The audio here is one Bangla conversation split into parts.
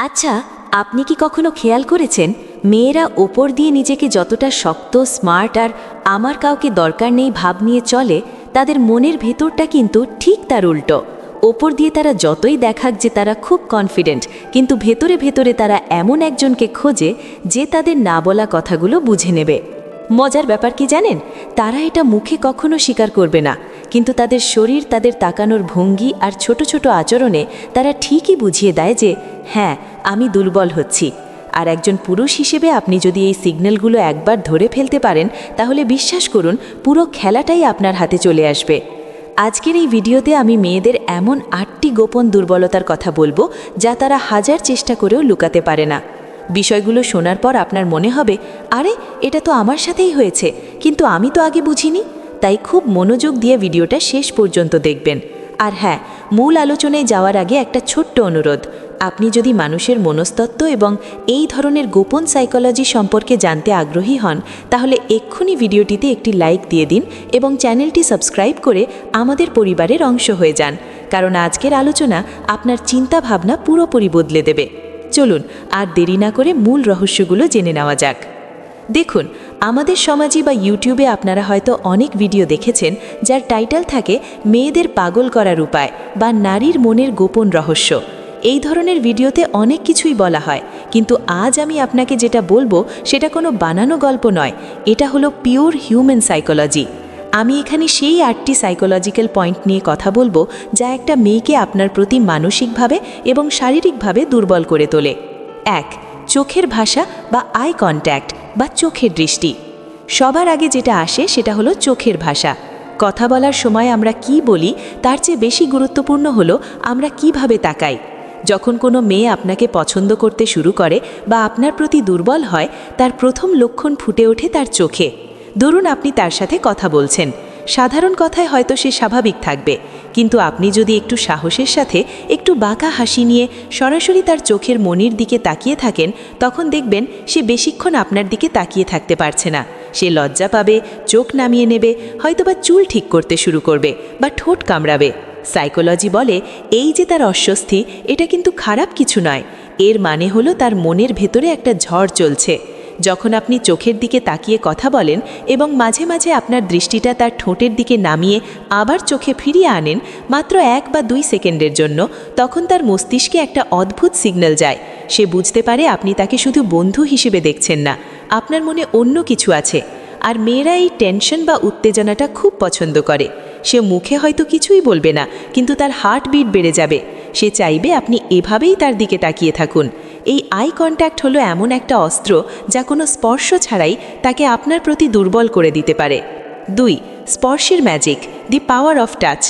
আচ্ছা, আপনি কি কখনো খেয়াল করেছেন মেয়েরা ওপর দিয়ে নিজেকে যতটা শক্ত, স্মার্ট আর আমার কাউকে দরকার নেই ভাব নিয়ে চলে, তাদের মনের ভেতরটা কিন্তু ঠিক তার উল্টো। ওপর দিয়ে তারা যতই দেখাক যে তারা খুব কনফিডেন্ট, কিন্তু ভেতরে ভেতরে তারা এমন একজনকে খোঁজে যে তাদের না বলা কথাগুলো বুঝে নেবে। মজার ব্যাপার কি জানেন, তারা এটা মুখে কখনো স্বীকার করবে না, কিন্তু তাদের শরীর, তাদের তাকানোর ভঙ্গি আর ছোট ছোট আচরণে তারা ঠিকই বুঝিয়ে দেয় যে হ্যাঁ, আমি দুর্বল হচ্ছি। আর একজন পুরুষ হিসেবে আপনি যদি এই সিগন্যালগুলো একবার ধরে ফেলতে পারেন, তাহলে বিশ্বাস করুন পুরো খেলাটাই আপনার হাতে চলে আসবে। আজকের এই ভিডিওতে আমি মেয়েদের এমন 8টি গোপন দুর্বলতার কথা বলবো যা তারা হাজার চেষ্টা করেও লুকাতে পারে না। বিষয়গুলো শোনার পর আপনার মনে হবে, আরে এটা তো আমার সাথেই হয়েছে, কিন্তু আমি তো আগে বুঝিনি। তাই খুব মনোযোগ দিয়ে ভিডিওটা শেষ পর্যন্ত দেখবেন। আর হ্যাঁ, মূল আলোচনায় যাওয়ার আগে একটা ছোট্ট অনুরোধ, আপনি যদি মানুষের মনস্তত্ত্ব এবং এই ধরনের গোপন সাইকোলজি সম্পর্কে জানতে আগ্রহী হন, তাহলে এক্ষুনি ভিডিওটিতে একটি লাইক দিয়ে দিন এবং চ্যানেলটি সাবস্ক্রাইব করে আমাদের পরিবারের অংশ হয়ে যান, কারণ আজকের আলোচনা আপনার চিন্তা ভাবনা পুরোপুরি বদলে দেবে। চলুন আর দেরি না করে মূল রহস্যগুলো জেনে নেওয়া যাক। দেখুন, আমাদের সমাজে বা ইউটিউবে আপনারা হয়তো অনেক ভিডিও দেখেছেন যার টাইটেল থাকে মেয়েদের পাগল করার উপায় বা নারীর মনের গোপন রহস্য। এই ধরনের ভিডিওতে অনেক কিছুই বলা হয়, কিন্তু আজ আমি আপনাকে যেটা বলবো সেটা কোনো বানানো গল্প নয়, এটা হলো পিওর হিউম্যান সাইকোলজি। আমি এখানে সেই 8টি সাইকোলজিক্যাল পয়েন্ট নিয়ে কথা বলবো যা একটা মেয়েকে আপনার প্রতি মানসিকভাবে এবং শারীরিকভাবে দুর্বল করে তোলে। 1. চোখের ভাষা বা আই কন্ট্যাক্ট বা চোখের দৃষ্টি। সবার আগে যেটা আসে সেটা হলো চোখের ভাষা। কথা বলার সময় আমরা কি বলি তার চেয়ে বেশি গুরুত্বপূর্ণ হলো আমরা কিভাবে তাকাই। যখন কোনো মেয়ে আপনাকে পছন্দ করতে শুরু করে বা আপনার প্রতি দুর্বল হয়, তার প্রথম লক্ষণ ফুটে ওঠে তার চোখে। ধরুন আপনি তার সাথে কথা বলছেন, সাধারণ কথায় হয়তো সে স্বাভাবিক থাকবে, কিন্তু আপনি যদি একটু সাহসের সাথে একটু বাঁকা হাসি নিয়ে সরাসরি তার চোখের মনির দিকে তাকিয়ে থাকেন, তখন দেখবেন সে বেশিক্ষণ আপনার দিকে তাকিয়ে থাকতে পারছে না। সে লজ্জা পাবে, চোখ নামিয়ে নেবে, হয়তোবা চুল ঠিক করতে শুরু করবে বা ঠোঁট কামড়াবে। সাইকোলজি বলে এই যে তার অস্বস্তি, এটা কিন্তু খারাপ কিছু নয়। এর মানে হলো তার মনের ভেতরে একটা ঝড় চলছে। যখন আপনি চোখের দিকে তাকিয়ে কথা বলেন এবং মাঝে মাঝে আপনার দৃষ্টিটা তার ঠোঁটের দিকে নামিয়ে আবার চোখে ফিরিয়ে আনেন, মাত্র 1 বা 2 সেকেন্ডের জন্য, তখন তার মস্তিষ্কে একটা অদ্ভুত সিগন্যাল যায়। সে বুঝতে পারে আপনি তাকে শুধু বন্ধু হিসেবে দেখছেন না, আপনার মনে অন্য কিছু আছে। আর মেয়েরা এই টেনশন বা উত্তেজনাটা খুব পছন্দ করে। সে মুখে হয়তো কিছুই বলবে না, কিন্তু তার হার্টবিট বেড়ে যাবে। সে চাইবে আপনি এভাবেই তার দিকে তাকিয়ে থাকুন। এই আই কন্ট্যাক্ট হলো এমন একটা অস্ত্র যা কোনো স্পর্শ ছাড়াই তাকে আপনার প্রতি দুর্বল করে দিতে পারে। 2. স্পর্শের magic, the power of touch.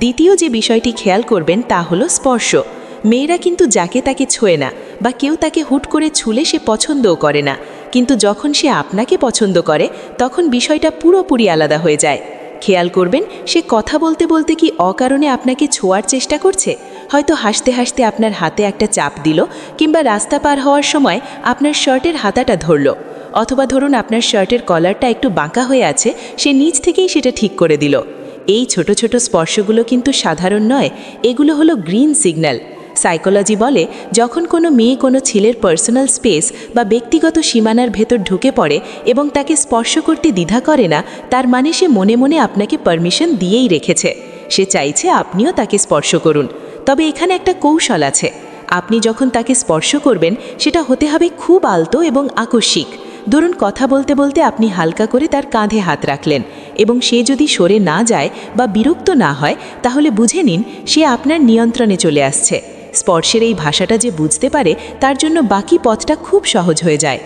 দ্বিতীয় যে বিষয়টি খেয়াল করবেন তা হলো স্পর্শ। মেয়েরা কিন্তু যাকে তাকে ছোঁয় না, বা কেউ তাকে হুট করে ছুলে সে পছন্দও করে না, কিন্তু যখন সে আপনাকে পছন্দ করে তখন বিষয়টা পুরোপুরি আলাদা হয়ে যায়। খেয়াল করবেন সে কথা বলতে বলতে কি অকারণে আপনাকে ছোঁয়ার চেষ্টা করছে, হয়তো হাসতে হাসতে আপনার হাতে একটা চাপ দিল, কিংবা রাস্তা পার হওয়ার সময় আপনার শার্টের হাতাটা ধরল, অথবা ধরুন আপনার শার্টের কলারটা একটু বাঁকা হয়ে আছে, সে নিজ থেকেই সেটা ঠিক করে দিল। এই ছোট ছোট স্পর্শগুলো কিন্তু সাধারণ নয়, এগুলো হলো গ্রিন সিগন্যাল। সাইকোলজি বলে যখন কোনো মেয়ে কোনো ছেলের পার্সোনাল স্পেস বা ব্যক্তিগত সীমানার ভেতর ঢুকে পড়ে এবং তাকে স্পর্শ করতে দ্বিধা করে না, তার মানে সে মনে মনে আপনাকে পারমিশন দিয়েই রেখেছে। সে চাইছে আপনিও তাকে স্পর্শ করুন। তবে এখানে একটা কৌশল আছে। আপনি যখন তাকে স্পর্শ করবেন, সেটা হতে হবে খুব আলতো এবং আকস্মিক। ধরুন কথা বলতে বলতে আপনি হালকা করে তার কাঁধে হাত রাখলেন, এবং সে যদি সরে না যায় বা বিরক্ত না হয়, তাহলে বুঝে নিন সে আপনার নিয়ন্ত্রণে চলে আসছে। স্পর্শের এই ভাষাটা যে বুঝতে পারে, তার জন্য বাকি পথটা খুব সহজ হয়ে যায়।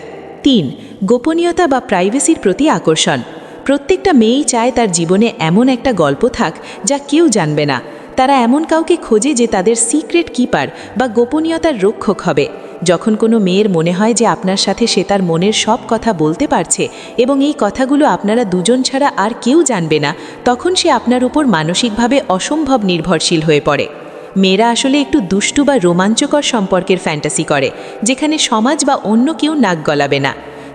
3. গোপনীয়তা বা প্রাইভেসির প্রতি আকর্ষণ। প্রত্যেকটা মেয়েই চায় তার জীবনে এমন একটা গল্প থাক যা কেউ জানবে না। তারা এমন কাউকে খোঁজে যে তাদের সিক্রেট কিপার বা গোপনীয়তার রক্ষক হবে। যখন কোনো মেয়ের মনে হয় যে আপনার সাথে সে তার মনের সব কথা বলতে পারছে এবং এই কথাগুলো আপনারা দুজন ছাড়া আর কেউ জানবে না, তখন সে আপনার উপর মানসিকভাবে অসম্ভব নির্ভরশীল হয়ে পড়ে। মেয়েরা আসলে একটু দুষ্টু বা রোমাঞ্চকর সম্পর্কের ফ্যান্টাসি করে, যেখানে সমাজ বা অন্য কেউ নাক গলাবে না।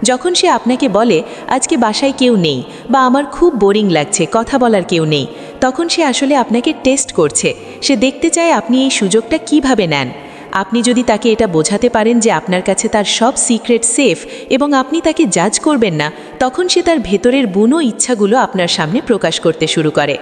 যখন সে আপনাকে বলে আজকে বাসায় কেউ নেই, বা আমার খুব বোরিং লাগছে, কথা বলার কেউ নেই, তখন সে আসলে আপনাকে টেস্ট করছে। সে দেখতে চায় আপনি এই সুযোগটা কিভাবে নেন। আপনি যদি তাকে এটা বোঝাতে পারেন যে আপনার কাছে তার সব সিক্রেট সেফ এবং আপনি তাকে জাজ করবেন না, তখন সে তার ভেতরের বুনো ইচ্ছাগুলো আপনার সামনে প্রকাশ করতে শুরু করে।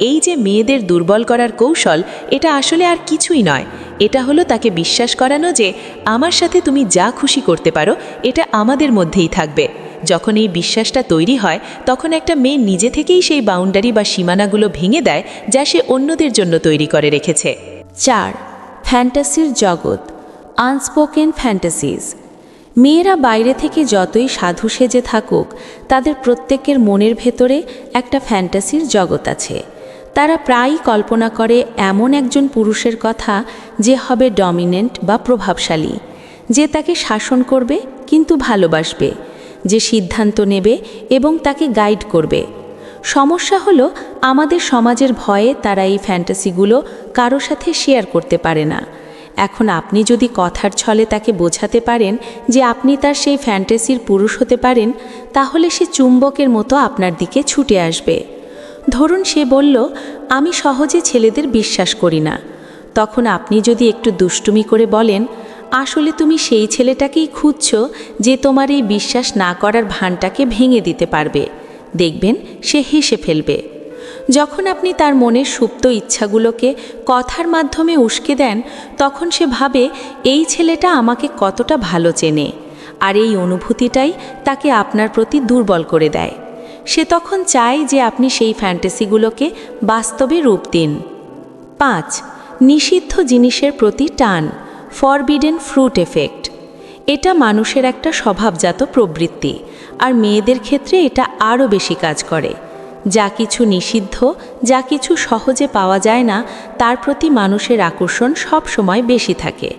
এই যে মেয়েদের দুর্বল করার কৌশল, এটা আসলে আর কিছুই নয়। এটা হলো তাকে বিশ্বাস করানো যে আমার সাথে তুমি যা খুশি করতে পারো, এটা আমাদের মধ্যেই থাকবে। যখন এই বিশ্বাসটা তৈরি হয়, তখন একটা মেয়ে নিজে থেকেই সেই বাউন্ডারি বা সীমানাগুলো ভেঙে দেয় যা সে অন্যদের জন্য তৈরি করে রেখেছে। 4. ফ্যান্টাসির জগৎ, আনস্পোকেন ফ্যান্টাসিজ। মেয়েরা বাইরে থেকে যতই সাধু সেজে থাকুক, তাদের প্রত্যেকের মনের ভেতরে একটা ফ্যান্টাসির জগৎ আছে। তারা প্রায়ই কল্পনা করে এমন একজন পুরুষের কথা যে হবে ডমিনেন্ট বা প্রভাবশালী, যে তাকে শাসন করবে কিন্তু ভালোবাসবে, যে সিদ্ধান্ত নেবে এবং তাকে গাইড করবে। সমস্যা হলো আমাদের সমাজের ভয়ে তারা এই ফ্যান্টাসিগুলো কারো সাথে শেয়ার করতে পারে না। এখন আপনি যদি কথার ছলে তাকে বোঝাতে পারেন যে আপনি তার সেই ফ্যান্টাসির পুরুষ হতে পারেন, তাহলে সে চুম্বকের মতো আপনার দিকে ছুটে আসবে। ধরুন সে বলল, আমি সহজে ছেলেদের বিশ্বাস করি না। তখন আপনি যদি একটু দুষ্টুমি করে বলেন, আসলে তুমি সেই ছেলেটাকেই খুঁজছো যে তোমার এই বিশ্বাস না করার ভানটাকে ভেঙে দিতে পারবে, দেখবেন সে হেসে ফেলবে। যখন আপনি তার মনের সুপ্ত ইচ্ছাগুলোকে কথার মাধ্যমে উস্কে দেন, তখন সে ভাবে এই ছেলেটা আমাকে কতটা ভালো চেনে, আর এই অনুভূতিটাই তাকে আপনার প্রতি দুর্বল করে দেয়। সে তখন চায় যে আপনি সেই ফ্যান্টাসিগুলোকে বাস্তবে রূপ দিন। 5. নিষিদ্ধ জিনিসের প্রতি টান, ফরবিডেন ফ্রুট এফেক্ট। এটা মানুষের একটা স্বভাবজাত প্রবৃত্তি, আর মেয়েদের ক্ষেত্রে এটা আরও বেশি কাজ করে। যা কিছু নিষিদ্ধ, যা কিছু সহজে পাওয়া যায় না, তার প্রতি মানুষের আকর্ষণ সব সময় বেশি থাকে।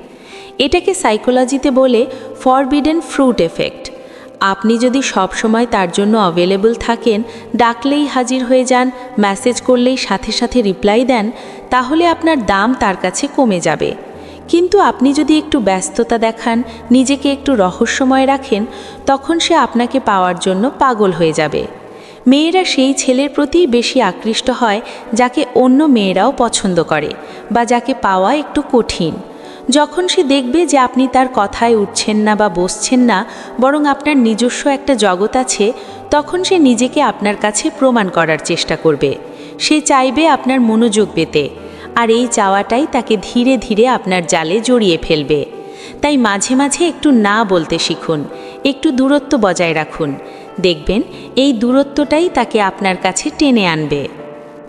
এটাকে সাইকোলজিতে বলে ফরবিডেন ফ্রুট এফেক্ট। আপনি যদি সব সময় তার জন্য অ্যাভেলেবল থাকেন, ডাকলেই হাজির হয়ে যান, মেসেজ করলেই সাথে সাথে রিপ্লাই দেন, তাহলে আপনার দাম তার কাছে কমে যাবে। কিন্তু আপনি যদি একটু ব্যস্ততা দেখান, নিজেকে একটু রহস্যময় রাখেন, তখন সে আপনাকে পাওয়ার জন্য পাগল হয়ে যাবে। মেয়েরা সেই ছেলের প্রতি বেশি আকৃষ্ট হয় যাকে অন্য মেয়েরাও পছন্দ করে, বা যাকে পাওয়া একটু কঠিন। যখন সে দেখবে যে আপনি তার কথায় উঠছেন না বা বসছেন না, বরং আপনার নিজস্ব একটা জগৎ আছে, তখন সে নিজেকে আপনার কাছে প্রমাণ করার চেষ্টা করবে। সে চাইবে আপনার মনোযোগ পেতে, আর এই চাওয়াটাই তাকে ধীরে ধীরে আপনার জালে জড়িয়ে ফেলবে। তাই মাঝে মাঝে একটু না বলতে শিখুন, একটু দূরত্ব বজায় রাখুন। দেখবেন এই দূরত্বটাই তাকে আপনার কাছে টেনে আনবে।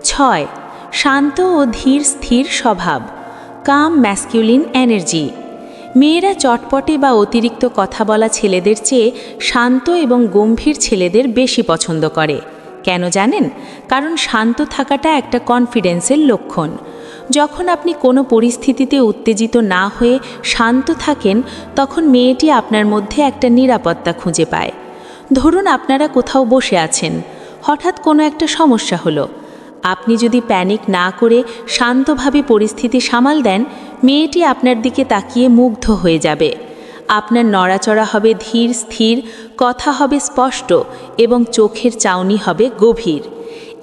6. শান্ত ও ধীর স্থির স্বভাব, কাম ম্যাসকিউলিন এনার্জি। মেয়েরা চটপটে বা অতিরিক্ত কথা বলা ছেলেদের চেয়ে শান্ত এবং গম্ভীর ছেলেদের বেশি পছন্দ করে। কেন জানেন? কারণ শান্ত থাকাটা একটা কনফিডেন্সের লক্ষণ। যখন আপনি কোনো পরিস্থিতিতে উত্তেজিত না হয়ে শান্ত থাকেন, তখন মেয়েটি আপনার মধ্যে একটা নিরাপত্তা খুঁজে পায়। ধরুন আপনারা কোথাও বসে আছেন, হঠাৎ কোনো একটা সমস্যা হলো। আপনি যদি প্যানিক না করে শান্তভাবে পরিস্থিতি সামাল দেন, মেয়েটি আপনার দিকে তাকিয়ে মুগ্ধ হয়ে যাবে। আপনার নড়াচড়া হবে ধীর স্থির, কথা হবে স্পষ্ট এবং চোখের চাউনি হবে গভীর।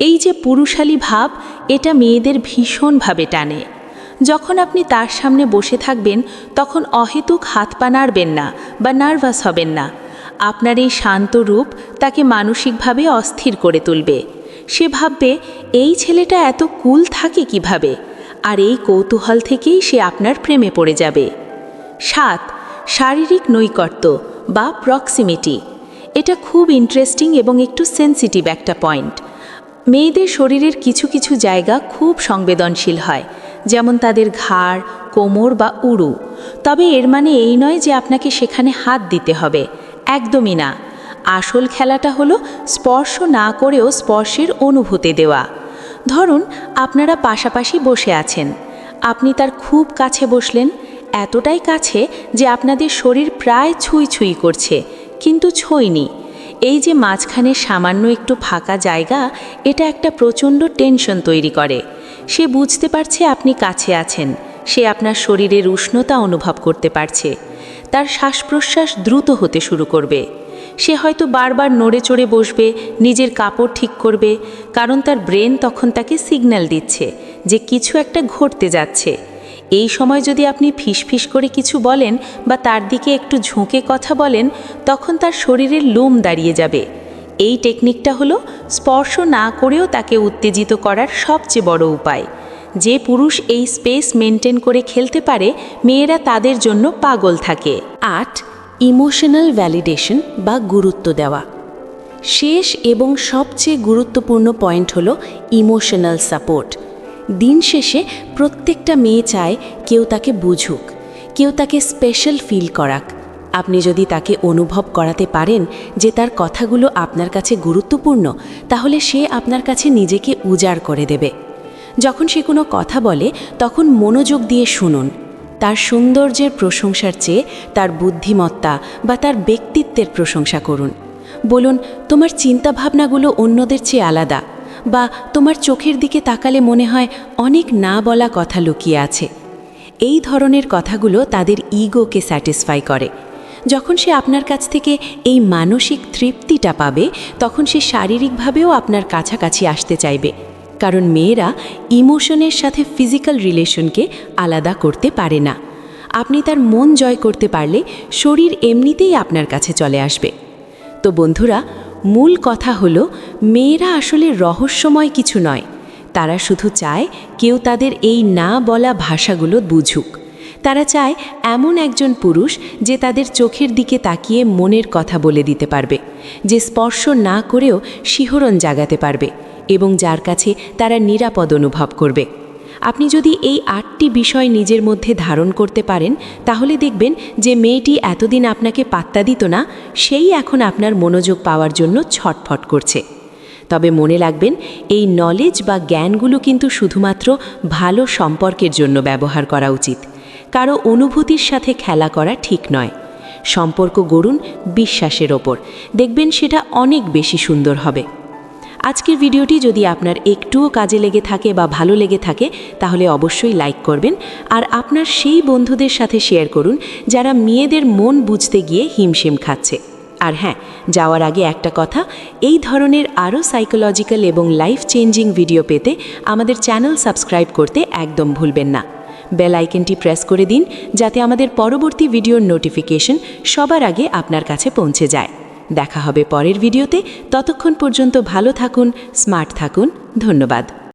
এই যে পুরুষালী ভাব, এটা মেয়েদের ভীষণভাবে টানে। যখন আপনি তার সামনে বসে থাকবেন, তখন অহেতুক হাত পা নাড়বেন না বা নার্ভাস হবেন না। আপনার এই শান্ত রূপ তাকে মানসিকভাবে অস্থির করে তুলবে। সে ভাববে এই ছেলেটা এত কুল থাকে কিভাবে, আর এই কৌতূহল থেকেই সে আপনার প্রেমে পড়ে যাবে। 7. শারীরিক নৈকট্য বা প্রক্সিমিটি। এটা খুব ইন্টারেস্টিং এবং একটু সেন্সিটিভ একটা পয়েন্ট। মেয়েদের শরীরের কিছু কিছু জায়গা খুব সংবেদনশীল হয়, যেমন তাদের ঘাড়, কোমর বা উরু। তবে এর মানে এই নয় যে আপনাকে সেখানে হাত দিতে হবে, একদমই না। আসল খেলাটা হলো স্পর্শ না করেও স্পর্শের অনুভূতি দেওয়া। ধরুন আপনারা পাশাপাশি বসে আছেন, আপনি তার খুব কাছে বসলেন, এতটাই কাছে যে আপনাদের শরীর প্রায় ছুঁই ছুঁই করছে, কিন্তু ছোঁয়নি। এই যে মাঝখানে সামান্য একটু ফাঁকা জায়গা, এটা একটা প্রচণ্ড টেনশন তৈরি করে। সে বুঝতে পারছে আপনি কাছে আছেন, সে আপনার শরীরের উষ্ণতা অনুভব করতে পারছে। তার শ্বাস প্রশ্বাস দ্রুত হতে শুরু করবে। সে হয়তো বারবার নড়ে চড়ে বসবে, নিজের কাপড় ঠিক করবে, কারণ তার ব্রেন তখন তাকে সিগন্যাল দিচ্ছে যে কিছু একটা ঘটতে যাচ্ছে। এই সময় যদি আপনি ফিসফিস করে কিছু বলেন বা তার দিকে একটু ঝুঁকে কথা বলেন, তখন তার শরীরের লোম দাঁড়িয়ে যাবে। এই টেকনিকটা হলো স্পর্শ না করেও তাকে উত্তেজিত করার সবচেয়ে বড় উপায়। যে পুরুষ এই স্পেস মেনটেন করে খেলতে পারে, মেয়েরা তাদের জন্য পাগল থাকে। 8. ইমোশনাল ভ্যালিডেশন বা গুরুত্ব দেওয়া। শেষ এবং সবচেয়ে গুরুত্বপূর্ণ পয়েন্ট হলো ইমোশনাল সাপোর্ট। দিন শেষে প্রত্যেকটা মেয়ে চায় কেউ তাকে বুঝুক, কেউ তাকে স্পেশাল ফিল করাক। আপনি যদি তাকে অনুভব করাতে পারেন যে তার কথাগুলো আপনার কাছে গুরুত্বপূর্ণ, তাহলে সে আপনার কাছে নিজেকে উজাড় করে দেবে। যখন সে কোনো কথা বলে তখন মনোযোগ দিয়ে শুনুন। তার সৌন্দর্যের প্রশংসার চেয়ে তার বুদ্ধিমত্তা বা তার ব্যক্তিত্বের প্রশংসা করুন। বলুন, তোমার চিন্তাভাবনাগুলো অন্যদের চেয়ে আলাদা, বা তোমার চোখের দিকে তাকালে মনে হয় অনেক না বলা কথা লুকিয়ে আছে। এই ধরনের কথাগুলো তাদের ইগোকে স্যাটিসফাই করে। যখন সে আপনার কাছ থেকে এই মানসিক তৃপ্তিটা পাবে, তখন সে শারীরিকভাবেও আপনার কাছাকাছি আসতে চাইবে, কারণ মেয়েরা ইমোশনের সাথে ফিজিক্যাল রিলেশনকে আলাদা করতে পারে না। আপনি তার মন জয় করতে পারলে শরীর এমনিতেই আপনার কাছে চলে আসবে। তো বন্ধুরা, মূল কথা হলো, মেয়েরা আসলে রহস্যময় কিছু নয়। তারা শুধু চায় কেউ তাদের এই না বলা ভাষাগুলো বুঝুক। তারা চায় এমন একজন পুরুষ যে তাদের চোখের দিকে তাকিয়ে মনের কথা বলে দিতে পারবে, যে স্পর্শ না করেও শিহরণ জাগাতে পারবে এবং যার কাছে তারা নিরাপদ অনুভব করবে। আপনি যদি এই 8টি বিষয় নিজের মধ্যে ধারণ করতে পারেন, তাহলে দেখবেন যে মেয়েটি এতদিন আপনাকে পাত্তা দিত না, সেই এখন আপনার মনোযোগ পাওয়ার জন্য ছটফট করছে। তবে মনে রাখবেন, এই নলেজ বা জ্ঞানগুলো কিন্তু শুধুমাত্র ভালো সম্পর্কের জন্য ব্যবহার করা উচিত। কারো অনুভূতির সাথে খেলা করা ঠিক নয়। সম্পর্ক গড়ুন বিশ্বাসের ওপর, দেখবেন সেটা অনেক বেশি সুন্দর হবে। আজকের ভিডিওটি যদি আপনার একটুও কাজে লেগে থাকে বা ভালো লেগে থাকে, তাহলে অবশ্যই লাইক করবেন আর আপনার সেই বন্ধুদের সাথে শেয়ার করুন যারা মেয়েদের মন বুঝতে গিয়ে হিমশিম খাচ্ছে। আর হ্যাঁ, যাওয়ার আগে একটা কথা, এই ধরনের আরও সাইকোলজিক্যাল এবং লাইফ চেঞ্জিং ভিডিও পেতে আমাদের চ্যানেল সাবস্ক্রাইব করতে একদম ভুলবেন না। বেল আইকনটি প্রেস করে দিন যাতে আমাদের পরবর্তী ভিডিওর নোটিফিকেশন সবার আগে আপনার কাছে পৌঁছে যায়। দেখা হবে পরের ভিডিওতে। ততক্ষণ পর্যন্ত ভালো থাকুন, স্মার্ট থাকুন। ধন্যবাদ।